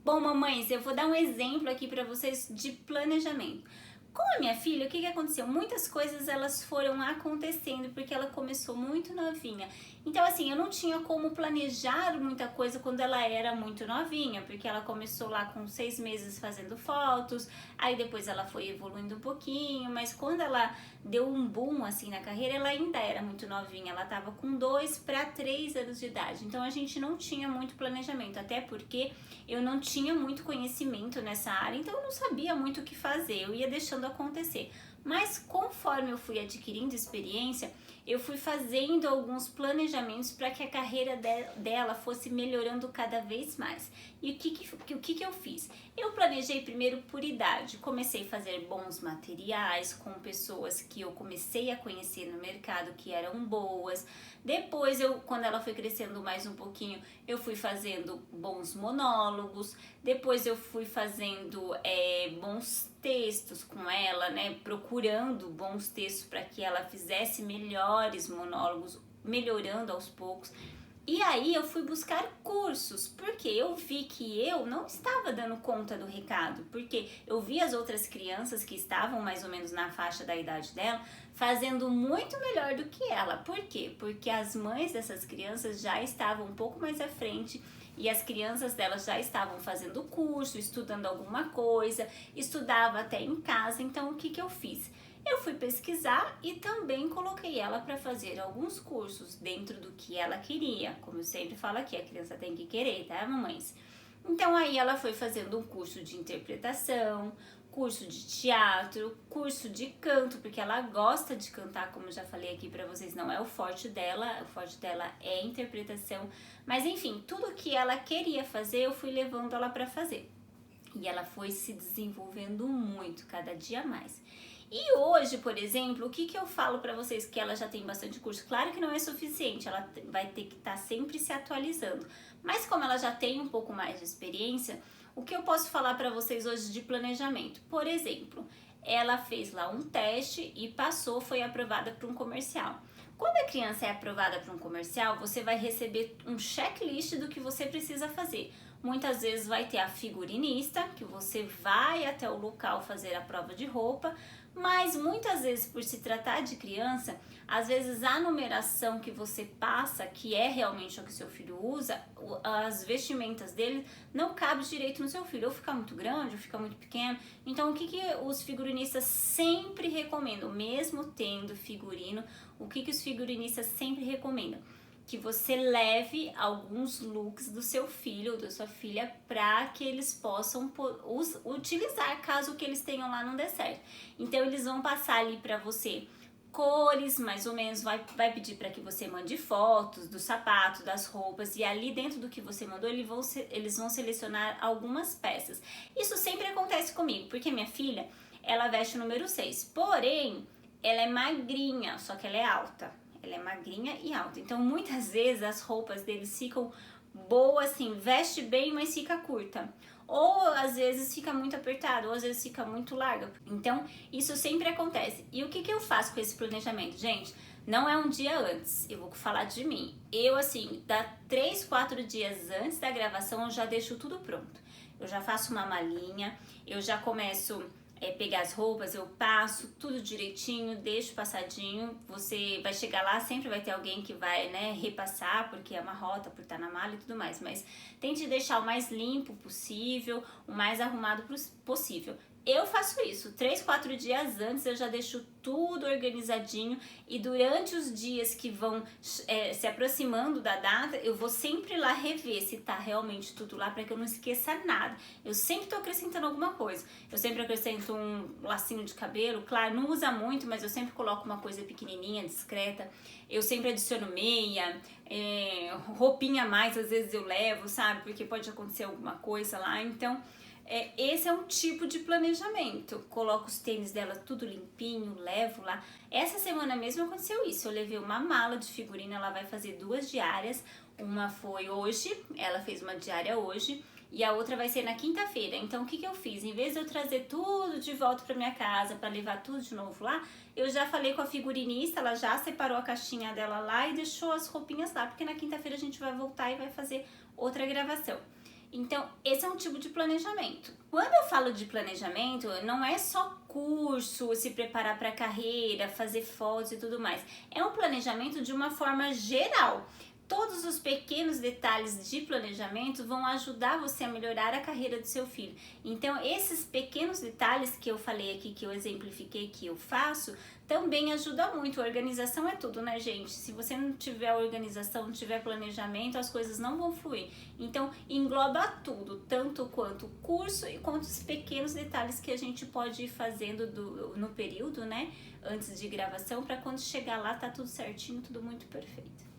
Bom, mamães, eu vou dar um exemplo aqui para vocês de planejamento. Com a minha filha, o que aconteceu? Muitas coisas elas foram acontecendo porque ela começou muito novinha. Então, assim, eu não tinha como planejar muita coisa quando ela era muito novinha, porque ela começou lá com 6 meses fazendo fotos, aí depois ela foi evoluindo um pouquinho, mas quando ela deu um boom assim na carreira, ela ainda era muito novinha, ela estava com 2 para 3 anos de idade. Então a gente não tinha muito planejamento, até porque eu não tinha muito conhecimento nessa área, então eu não sabia muito o que fazer, eu ia deixando acontecer. Mas conforme eu fui adquirindo experiência, eu fui fazendo alguns planejamentos para que a carreira dela fosse melhorando cada vez mais. E o que eu fiz? Eu planejei primeiro por idade. Comecei a fazer bons materiais com pessoas que eu comecei a conhecer no mercado que eram boas. Depois, quando ela foi crescendo mais um pouquinho, eu fui fazendo bons monólogos. Depois eu fui fazendo bons textos com ela, né? Procurando bons textos para que ela fizesse melhores monólogos, melhorando aos poucos. E aí eu fui buscar cursos, porque eu vi que eu não estava dando conta do recado, porque eu vi as outras crianças que estavam mais ou menos na faixa da idade dela, fazendo muito melhor do que ela. Por quê? Porque as mães dessas crianças já estavam um pouco mais à frente e as crianças delas já estavam fazendo curso, estudando alguma coisa, estudava até em casa. Então o que eu fiz? Eu fui pesquisar e também coloquei ela para fazer alguns cursos dentro do que ela queria. Como eu sempre falo aqui, a criança tem que querer, tá, mamães? Então aí ela foi fazendo um curso de interpretação, curso de teatro, curso de canto, porque ela gosta de cantar, como eu já falei aqui para vocês, não é o forte dela é a interpretação. Mas enfim, tudo que ela queria fazer, eu fui levando ela para fazer. E ela foi se desenvolvendo muito, cada dia mais. E hoje, por exemplo, o que eu falo para vocês que ela já tem bastante curso? Claro que não é suficiente, ela vai ter que estar sempre se atualizando. Mas como ela já tem um pouco mais de experiência, o que eu posso falar para vocês hoje de planejamento? Por exemplo, ela fez lá um teste e passou, foi aprovada para um comercial. Quando a criança é aprovada para um comercial, você vai receber um checklist do que você precisa fazer. Muitas vezes vai ter a figurinista, que você vai até o local fazer a prova de roupa, mas muitas vezes, por se tratar de criança, às vezes a numeração que você passa, que é realmente o que seu filho usa, as vestimentas dele não cabe direito no seu filho, ou fica muito grande, ou fica muito pequeno. Então o que os figurinistas sempre recomendam, mesmo tendo figurino, o que os figurinistas sempre recomendam? Que você leve alguns looks do seu filho ou da sua filha para que eles possam utilizar caso o que eles tenham lá não dê certo. Então eles vão passar ali para você cores, mais ou menos, vai pedir para que você mande fotos do sapato, das roupas, e ali dentro do que você mandou eles vão selecionar algumas peças. Isso sempre acontece comigo, porque minha filha, ela veste o número 6, porém ela é magrinha, só que ela é alta. Ela é magrinha e alta. Então, muitas vezes as roupas deles ficam boas, assim, veste bem, mas fica curta. Ou às vezes fica muito apertado, ou às vezes fica muito larga. Então, isso sempre acontece. E o que eu faço com esse planejamento? Gente, não é um dia antes. Eu vou falar de mim. Eu, assim, dá 3, 4 dias antes da gravação, eu já deixo tudo pronto. Eu já faço uma malinha, eu já começo pegar as roupas, eu passo tudo direitinho, deixo passadinho. Você vai chegar lá, sempre vai ter alguém que vai, né, repassar, porque é uma rota, por estar na mala e tudo mais. Mas tente deixar o mais limpo possível, o mais arrumado possível. Eu faço isso, 3, 4 dias antes eu já deixo tudo organizadinho, e durante os dias que vão se aproximando da data, eu vou sempre lá rever se tá realmente tudo lá, para que eu não esqueça nada. Eu sempre tô acrescentando alguma coisa. Eu sempre acrescento um lacinho de cabelo, claro, não usa muito, mas eu sempre coloco uma coisa pequenininha, discreta. Eu sempre adiciono meia, roupinha a mais, às vezes eu levo, sabe? Porque pode acontecer alguma coisa lá, então esse é um tipo de planejamento. Coloco os tênis dela tudo limpinho, levo lá. Essa semana mesmo aconteceu isso. Eu levei uma mala de figurino, ela vai fazer 2 diárias. Uma foi hoje, ela fez uma diária hoje, e a outra vai ser na quinta-feira. Então o que eu fiz? Em vez de eu trazer tudo de volta para minha casa, para levar tudo de novo lá, eu já falei com a figurinista, ela já separou a caixinha dela lá e deixou as roupinhas lá, porque na quinta-feira a gente vai voltar e vai fazer outra gravação. Então, esse é um tipo de planejamento. Quando eu falo de planejamento, não é só curso, se preparar para a carreira, fazer fotos e tudo mais. É um planejamento de uma forma geral. Todos os pequenos detalhes de planejamento vão ajudar você a melhorar a carreira do seu filho. Então, esses pequenos detalhes que eu falei aqui, que eu exemplifiquei, que eu faço, também ajuda muito. A organização é tudo, né, gente? Se você não tiver organização, não tiver planejamento, as coisas não vão fluir. Então, engloba tudo, tanto quanto o curso e quanto os pequenos detalhes que a gente pode ir fazendo no período, né, antes de gravação, para quando chegar lá tá tudo certinho, tudo muito perfeito.